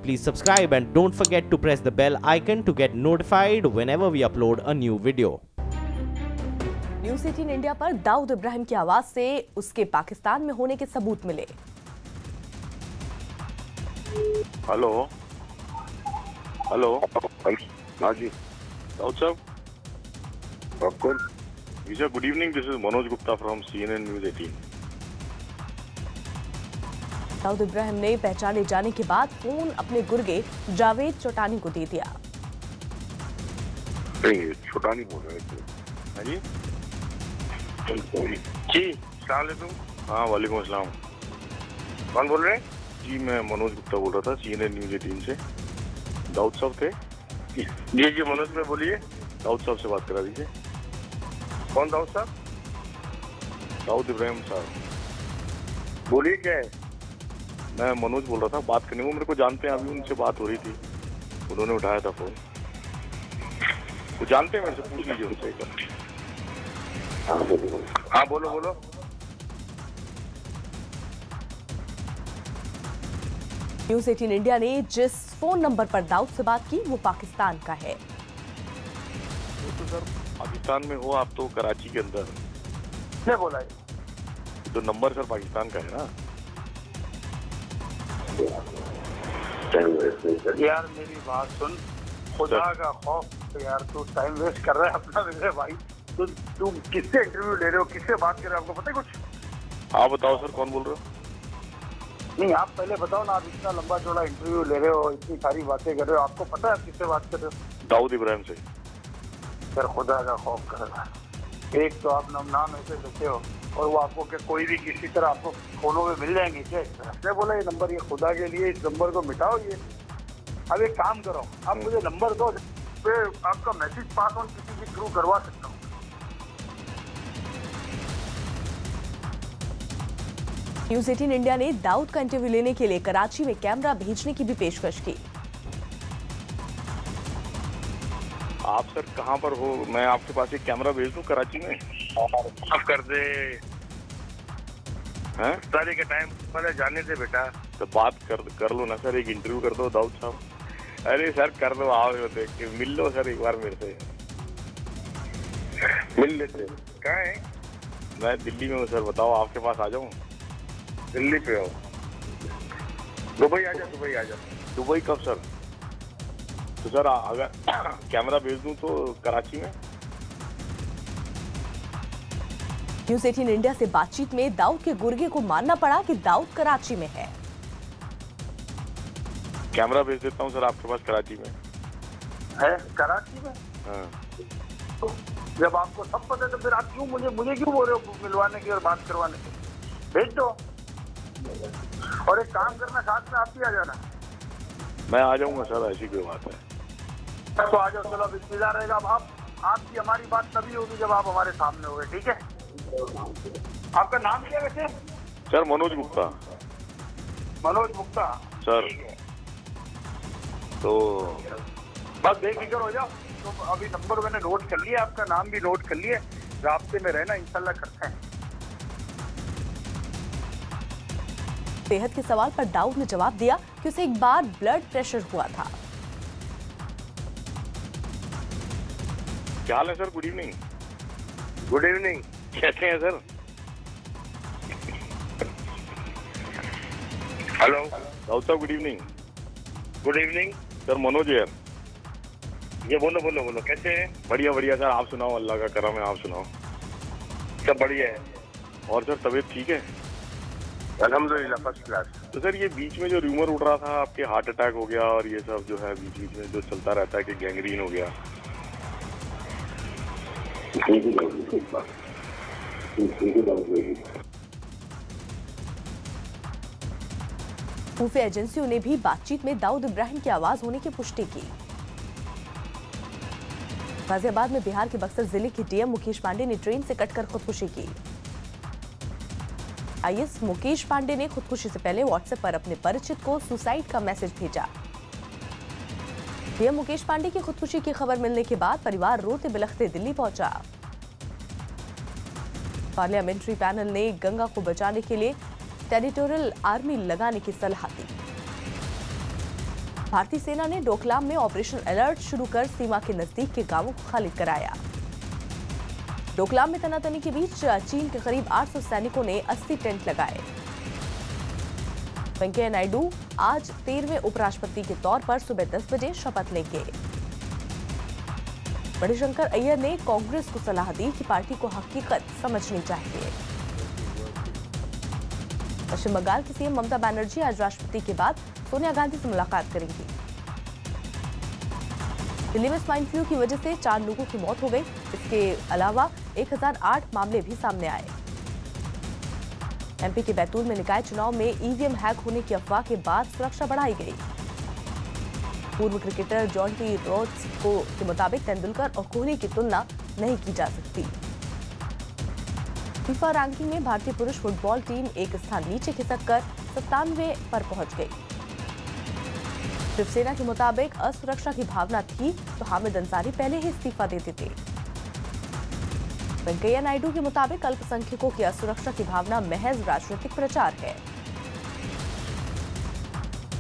Please subscribe and don't forget to press the bell icon to get notified whenever we upload a new video. News 18 India पर दाऊद इब्राहिम की आवाज से उसके पाकिस्तान में होने के सबूत मिले। हेलो हेलो हाँ जी दाऊद साहब, आप कौन? Vijay, good evening, this is Manoj Gupta from CNN news 18। Dawood Ibrahim ने पहचाने जाने के बाद फोन अपने गुर्गे जावेद चौटानी को दे दिया। नहीं, छोटा नहीं बोल रहे थे। हाँ जी जी, सलाम अलैकुम। हाँ, वालेकुम अस्सलाम। कौन बोल रहे हैं? जी, मैं मनोज गुप्ता बोल रहा था CNN न्यूज़ 18 से। दाऊद साहब थे? जी जी, मनोज में बोलिए। दाऊद साहब से बात करा दीजिए। कौन दाऊद साहब? दाऊद इब्राहिम साहब। बोलिए, क्या है? मैं मनोज बोल रहा था, बात करने को मेरे को जानते हैं, अभी उनसे बात हो रही थी, उन्होंने उठाया था फोन। वो जानते हैं, मेरे से पूछ लीजिए उनसे एक बार। हाँ बोलो बोलो। न्यूज़ 18 इंडिया ने जिस फोन नंबर पर दाऊद से बात की वो पाकिस्तान का है। तो सर पाकिस्तान में हो आप, तो कराची के अंदर। क्या बोला है? तो नंबर सर पाकिस्तान का है ना? यार मेरी बात सुन, खुदा का खौफ, तो यार तू टाइम वेस्ट कर रहा है अपना मेरे भाई। तू किससे इंटरव्यू ले रहे हो, किससे बात कर रहे हो, आपको पता है कुछ? आप बताओ सर, कौन बोल रहे हो? नहीं, आप पहले बताओ ना, आप इतना लंबा चौड़ा इंटरव्यू ले रहे हो, इतनी सारी बातें कर रहे हो, आपको पता है आप किससे बात कर रहे हो? दाऊद इब्राहिम से। सर खुदा का खौफ कर रहा है। एक तो आप नाम ऐसे लिखे हो और वो आपको कि कोई भी किसी तरह आपको फोनों में मिल जाएंगे क्या? उसने बोला ये नंबर, ये खुदा के लिए इस नंबर को मिटाओ। ये अब एक काम करो, आप मुझे नंबर दो, पे आपका मैसेज पास ऑन किसी के थ्रू करवा सकता हूँ। न्यूज़ 18 इंडिया ने दाऊद का इंटरव्यू लेने के लिए कराची में कैमरा भेजने की भी पेशकश की। आप सर कहाँ पर हो? मैं आपके पास एक कैमरा भेज दूं कराची में? अब कर दे, हैं? सारे के टाइम पहले जाने दे बेटा। तो बात कर लो ना सर, एक इंटरव्यू कर दो दाऊद साहब। अरे सर कर दो, आओ देख के मिल लो सर एक बार मेरे से। मिल लेते। कहाँ है? मैं दिल्ली में हूँ सर, बताओ आपके पास आ जाऊँ? दिल्ली पे हो? दुबई आ जा, दुबई आ जा। दुबई कब सर? तो सर अगर कैमरा भेज दूं तो कराची में। न्यूज़ 18 इंडिया से बातचीत में दाऊद के गुर्गे को मानना पड़ा कि दाऊद कराची में है। कैमरा भेज देता हूं सर आपके पास कराची में। है कराची में? हाँ। तो जब आपको सब पता है तो फिर आप क्यों मुझे क्यों बोल रहे हो मिलवाने की और बात करवाने की? भेज दो, और एक काम करना, साथ में आप भी आ जाना। मैं आ जाऊंगा सर, ऐसी कोई बात है तो आ जाओ, चलो अब इंतजार रहेगा। अब आपकी हमारी बात तभी होगी जब आप हमारे सामने होंगे, ठीक है? आपका नाम क्या वैसे? सर मनोज गुप्ता। मनोज गुप्ता सर। तो बस बेफिक्र हो जाओ। तो अभी नंबर मैंने नोट कर लिया, आपका नाम भी नोट कर लिए, रास्ते में रहना, इंशाल्लाह करते हैं। सेहत के सवाल पर दाऊद ने जवाब दिया कि उसे एक बार ब्लड प्रेशर हुआ था। क्या हाल है sir? Good evening. Good evening. कैसे हैं सर? हेलो दाऊद साहब, good evening. Good evening sir Manoj यार। ये बोलो बोलो बोलो, कैसे हैं? बढ़िया बढ़िया सर, आप सुनाओ, अल्लाह का करम है, आप सुनाओ। सब बढ़िया है, और सर तबीयत ठीक है? अल्हम्दुलिल्लाह फर्स्ट क्लास। तो सर ये बीच में जो र्यूमर उड़ रहा था आपके हार्ट अटैक हो गया और ये सब जो है बीच बीच में जो चलता रहता है कि गैंग्रीन हो गया। खुफिया एजेंसियों ने भी बातचीत में दाऊद इब्राहिम की आवाज होने की पुष्टि की। गाजियाबाद में बिहार के बक्सर जिले के डीएम मुकेश पांडे ने ट्रेन से कटकर खुदकुशी की। आईएएस मुकेश पांडे ने खुदकुशी से पहले व्हाट्सएप पर अपने परिचित को सुसाइड का मैसेज भेजा। डीएम मुकेश पांडे की खुदकुशी की खबर मिलने के बाद परिवार रोते बिलखते दिल्ली पहुंचा। पार्लियामेंट्री पैनल ने गंगा को बचाने के लिए टेरिटोरियल आर्मी लगाने की सलाह दी। भारतीय सेना ने डोकलाम में ऑपरेशन अलर्ट शुरू कर सीमा के नजदीक के गांवों को खाली कराया। डोकलाम में तनातनी के बीच चीन के करीब 800 सैनिकों ने 80 टेंट लगाए। वेंकैया नायडू आज 13वें उपराष्ट्रपति के तौर पर सुबह 10 बजे शपथ लेंगे। मणिशंकर अय्यर ने कांग्रेस को सलाह दी कि पार्टी को हकीकत समझनी चाहिए। पश्चिम बंगाल की सीएम ममता बनर्जी आज राष्ट्रपति के बाद सोनिया गांधी से मुलाकात करेंगी। दिल्ली में स्वाइन फ्लू की वजह से 4 लोगों की मौत हो गई। इसके अलावा 1008 मामले भी सामने आए। एमपी के बैतूल में निकाय चुनाव में ईवीएम हैक होने की अफवाह के बाद सुरक्षा बढ़ाई गई। पूर्व क्रिकेटर जॉन्टी रोड्स के मुताबिक तेंदुलकर और कोहली की तुलना नहीं की जा सकती। फीफा रैंकिंग में भारतीय पुरुष फुटबॉल टीम एक स्थान नीचे खिसककर 97वें पर पहुंच गई। शिवसेना के मुताबिक असुरक्षा की भावना थी तो हामिद अंसारी पहले ही इस्तीफा दे देते। वेंकैया नायडू के मुताबिक अल्पसंख्यकों की असुरक्षा की भावना महज राजनीतिक प्रचार है।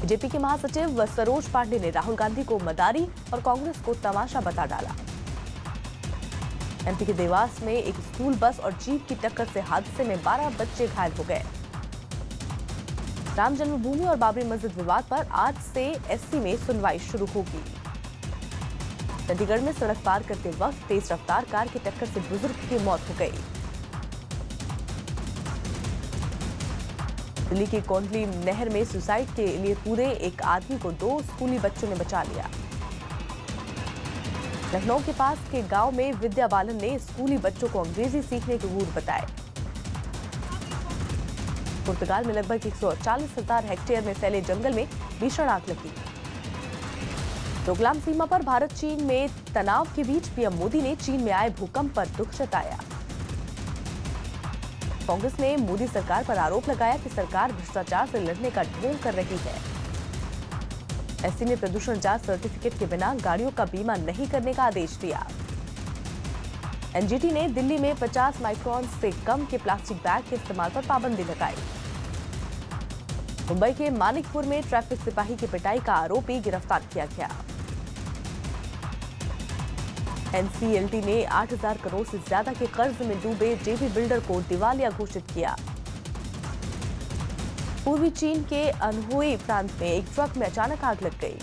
बीजेपी के महासचिव सरोज पांडे ने राहुल गांधी को मदारी और कांग्रेस को तमाशा बता डाला। एमपी के देवास में एक स्कूल बस और जीप की टक्कर से हादसे में 12 बच्चे घायल हो गए। राम जन्मभूमि और बाबरी मस्जिद विवाद पर आज से एससी में सुनवाई शुरू होगी। चंडीगढ़ में सड़क पार करते वक्त तेज रफ्तार कार की टक्कर से बुजुर्ग की मौत हो गई। दिल्ली की कोंडली नहर में सुसाइड के लिए पूरे एक आदमी को 2 स्कूली बच्चों ने बचा लिया। लखनऊ के पास के गांव में विद्या बालन ने स्कूली बच्चों को अंग्रेजी सीखने के गुर बताए। पुर्तगाल में लगभग 140,000 हेक्टेयर में फैले जंगल में भीषण आग लगी। डोकलाम सीमा पर भारत चीन में तनाव के बीच पीएम मोदी ने चीन में आए भूकंप पर दुख जताया। कांग्रेस ने मोदी सरकार पर आरोप लगाया कि सरकार भ्रष्टाचार से लड़ने का ढोंग कर रही है। एससी ने प्रदूषण जांच सर्टिफिकेट के बिना गाड़ियों का बीमा नहीं करने का आदेश दिया। एनजीटी ने दिल्ली में 50 माइक्रोन से कम के प्लास्टिक बैग के इस्तेमाल पर पाबंदी लगाई। मुंबई के मानिकपुर में ट्रैफिक सिपाही की पिटाई का आरोपी गिरफ्तार किया गया। एनसीएलटी ने 8,000 करोड़ से ज्यादा के कर्ज में डूबे जेबी बिल्डर को दिवालिया घोषित किया। पूर्वी चीन के अनहुई प्रांत में एक ट्रक में अचानक आग लग गई।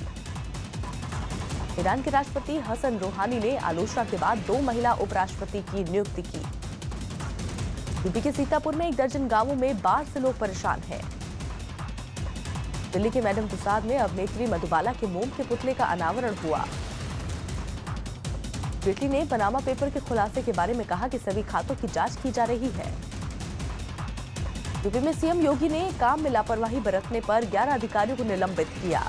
ईरान के राष्ट्रपति हसन रूहानी ने आलोचना के बाद 2 महिला उपराष्ट्रपति की नियुक्ति की। यूपी के सीतापुर में 1 दर्जन गांवों में बाढ़ से लोग परेशान हैं। दिल्ली के मैडम तुसाद में अभिनेत्री मधुबाला के मोम के पुतले का अनावरण हुआ। जेटली ने पनामा पेपर के खुलासे के बारे में कहा कि सभी खातों की जांच की जा रही है। यूपी में सीएम योगी ने काम में लापरवाही बरतने पर 11 अधिकारियों को निलंबित किया।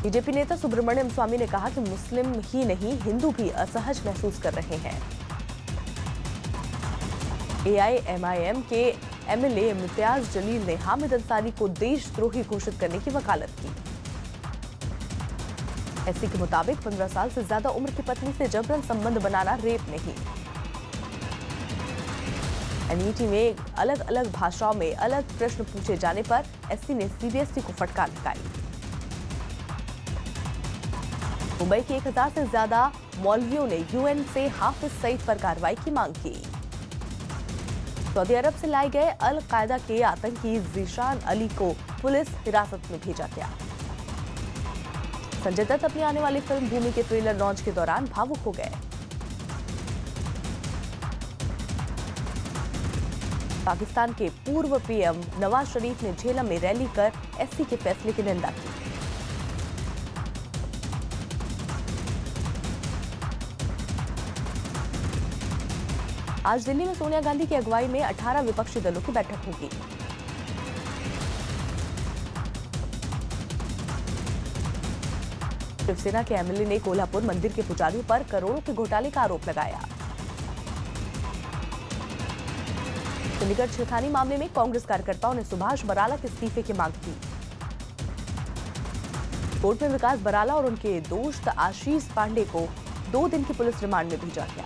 बीजेपी नेता सुब्रमण्यम स्वामी ने कहा कि मुस्लिम ही नहीं हिंदू भी असहज महसूस कर रहे हैं। एआईएमआईएम के एमएलए इम्तियाज जलील ने हामिद अंसारी को देशद्रोही घोषित करने की वकालत की। एससी के मुताबिक 15 साल से ज्यादा उम्र की पत्नी से जबरन संबंध बनाना रेप नहीं। एनईटी में अलग अलग भाषाओं में अलग प्रश्न पूछे जाने पर एससी ने सीबीएसई को फटकार लगाई। मुंबई के 1000 से ज्यादा मौलवियों ने यूएन से हाफिज सईद पर कार्रवाई की मांग की। सऊदी अरब से लाए गए अल कायदा के आतंकी जीशान अली को पुलिस हिरासत में भेजा गया। संजय दत्त अपनी आने वाली फिल्म भूमि के ट्रेलर लॉन्च के दौरान भावुक हो गए। पाकिस्तान के पूर्व पीएम नवाज शरीफ ने झेलम में रैली कर एससी के फैसले की निंदा की। आज दिल्ली में सोनिया गांधी की अगुवाई में 18 विपक्षी दलों की बैठक होगी। शिवसेना के एमएलए ने कोल्हापुर मंदिर के पुजारियों पर करोड़ों के घोटाले का आरोप लगाया। चंडीगढ़ छेड़खानी मामले में कांग्रेस कार्यकर्ताओं ने सुभाष बराला के इस्तीफे की मांग की। कोर्ट में विकास बराला और उनके दोस्त आशीष पांडे को 2 दिन की पुलिस रिमांड में भेजा गया।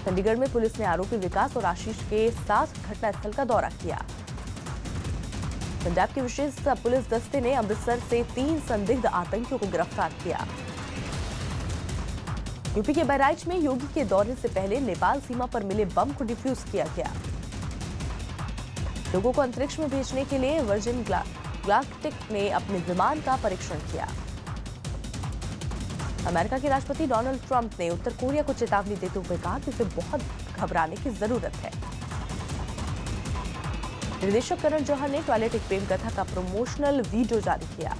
चंडीगढ़ में पुलिस ने आरोपी विकास और आशीष के साथ घटनास्थल का दौरा किया। पंजाब के विशेष पुलिस दस्ते ने अमृतसर से 3 संदिग्ध आतंकियों को गिरफ्तार किया। यूपी के बहराइच में योगी के दौरे से पहले नेपाल सीमा पर मिले बम को डिफ्यूज किया गया। लोगों को अंतरिक्ष में भेजने के लिए वर्जिन गैलेक्टिक ने अपने विमान का परीक्षण किया। अमेरिका के राष्ट्रपति डोनाल्ड ट्रंप ने उत्तर कोरिया को चेतावनी देते हुए कहा कि उसे बहुत घबराने की जरूरत है। निर्देशक करण जौहर ने टॉयलेट एक प्रेम कथा का प्रमोशनल वीडियो जारी किया।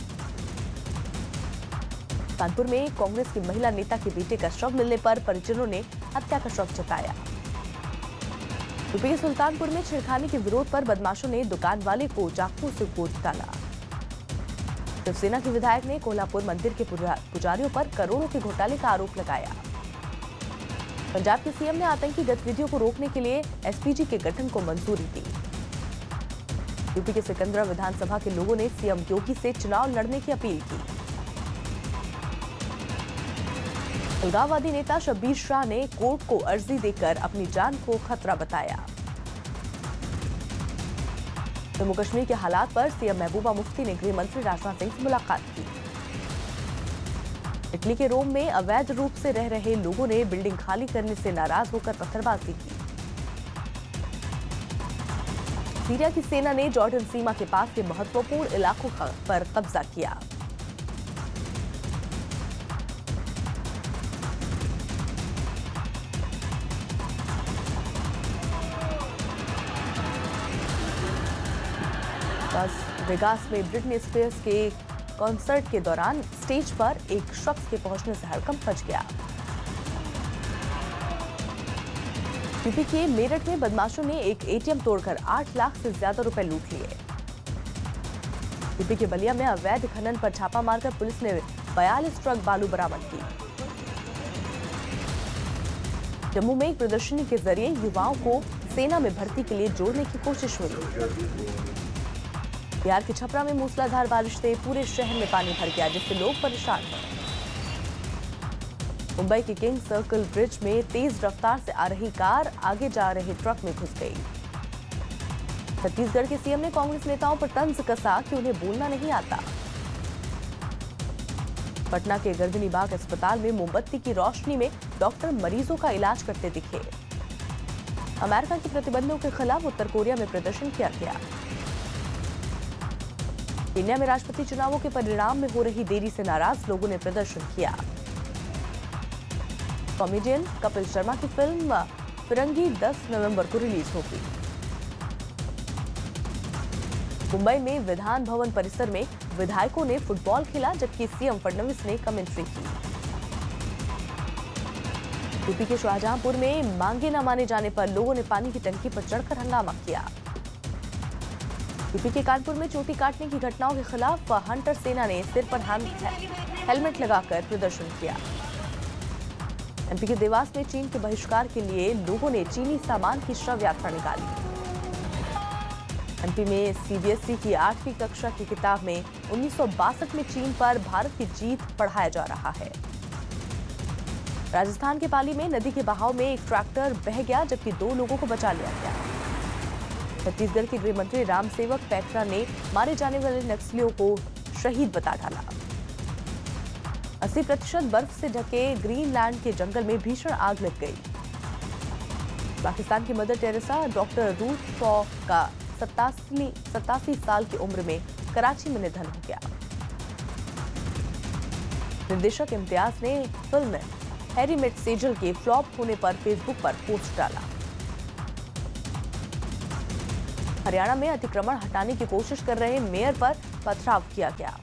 कानपुर में कांग्रेस की महिला नेता के बेटे का शव मिलने पर परिजनों ने हत्या का शक जताया। यूपी के सुल्तानपुर में छेड़खानी के विरोध पर बदमाशों ने दुकान वाले को चाकू से गोद डाला। शिवसेना के विधायक ने कोल्हापुर मंदिर के पुजारियों पर करोड़ों के घोटाले का आरोप लगाया। पंजाब के सीएम ने आतंकी गतिविधियों को रोकने के लिए एसपीजी के गठन को मंजूरी दी। यूपी के सिकंदरा विधानसभा के लोगों ने सीएम योगी से चुनाव लड़ने की अपील की। अलगाववादी नेता शब्बीर शाह ने कोर्ट को अर्जी देकर अपनी जान को खतरा बताया। जम्मू कश्मीर के हालात पर सीएम महबूबा मुफ्ती ने गृह मंत्री राजनाथ सिंह से मुलाकात की। इटली के रोम में अवैध रूप से रह रहे लोगों ने बिल्डिंग खाली करने से नाराज होकर पत्थरबाजी की। सीरिया की सेना ने जॉर्डन सीमा के पास के महत्वपूर्ण इलाकों पर कब्जा किया। लास वेगास में ब्रिटनी स्पीयर्स के कॉन्सर्ट के दौरान स्टेज पर एक शख्स के पहुंचने से हड़कंप मच गया। यूपी के मेरठ में बदमाशों ने एक एटीएम तोड़कर 8 लाख से ज्यादा रुपए लूट लिए। यूपी के बलिया में अवैध खनन पर छापा मारकर पुलिस ने 42 ट्रक बालू बरामद की। जम्मू में एक प्रदर्शनी के जरिए युवाओं को सेना में भर्ती के लिए जोड़ने की कोशिश हुई। बिहार के छपरा में मूसलाधार बारिश से पूरे शहर में पानी भर गया, जिससे लोग परेशान हैं। मुंबई के किंग सर्कल ब्रिज में तेज रफ्तार से आ रही कार आगे जा रहे ट्रक में घुस गई। छत्तीसगढ़ के सीएम ने कांग्रेस नेताओं पर तंज कसा कि उन्हें बोलना नहीं आता। पटना के गर्दनी बाग अस्पताल में मोमबत्ती की रोशनी में डॉक्टर मरीजों का इलाज करते दिखे। अमेरिका के प्रतिबंधों के खिलाफ उत्तर कोरिया में प्रदर्शन किया गया। केन्या में राष्ट्रपति चुनावों के परिणाम में हो रही देरी से नाराज लोगों ने प्रदर्शन किया। कॉमेडियन कपिल शर्मा की फिल्म फिरंगी 10 नवंबर को रिलीज होगी। मुंबई में विधान भवन परिसर में विधायकों ने फुटबॉल खेला, जबकि सीएम फडणवीस ने कमेंट्री की। यूपी के शाहजहांपुर में मांगे न माने जाने पर लोगों ने पानी की टंकी पर चढ़कर हंगामा किया। यूपी के कानपुर में चोटी काटने की घटनाओं के खिलाफ हंटर सेना ने सिर पर हेलमेट लगाकर प्रदर्शन किया। एमपी के देवास में चीन के बहिष्कार के लिए लोगों ने चीनी सामान की शव यात्रा निकाली। एमपी में सीबीएसई की 8वीं कक्षा की किताब में 1962 में चीन पर भारत की जीत पढ़ाया जा रहा है। राजस्थान के पाली में नदी के बहाव में एक ट्रैक्टर बह गया, जबकि 2 लोगों को बचा लिया गया। छत्तीसगढ़ के गृह मंत्री रामसेवक पैकरा ने मारे जाने वाले नक्सलियों को शहीद बता डाला। 80% बर्फ से ढके ग्रीनलैंड के जंगल में भीषण आग लग गई। पाकिस्तान की mother Teresa doctor Ruth Shaw का 87 साल की उम्र में कराची में निधन हो गया। निर्देशक इम्तियाज ने फिल्म हैरी मेट सेजल के फ्लॉप होने पर फेसबुक पर पोस्ट डाला। हरियाणा में अतिक्रमण हटाने की कोशिश कर रहे मेयर पर पथराव किया गया।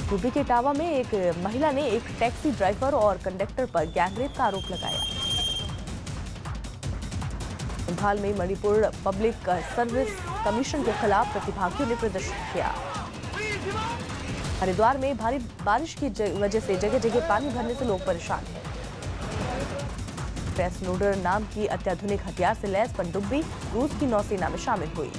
यूपी के इटावा में एक महिला ने एक टैक्सी ड्राइवर और कंडक्टर पर गैंगरेप का आरोप लगाया। इंफाल में मणिपुर पब्लिक सर्विस कमीशन के खिलाफ प्रतिभागियों ने प्रदर्शन किया। हरिद्वार में भारी बारिश की वजह से जगह जगह पानी भरने से लोग परेशान हैं। क्रेस लोडर नाम की अत्याधुनिक हथियार से लैस पनडुब्बी रूस की नौसेना में शामिल हुई।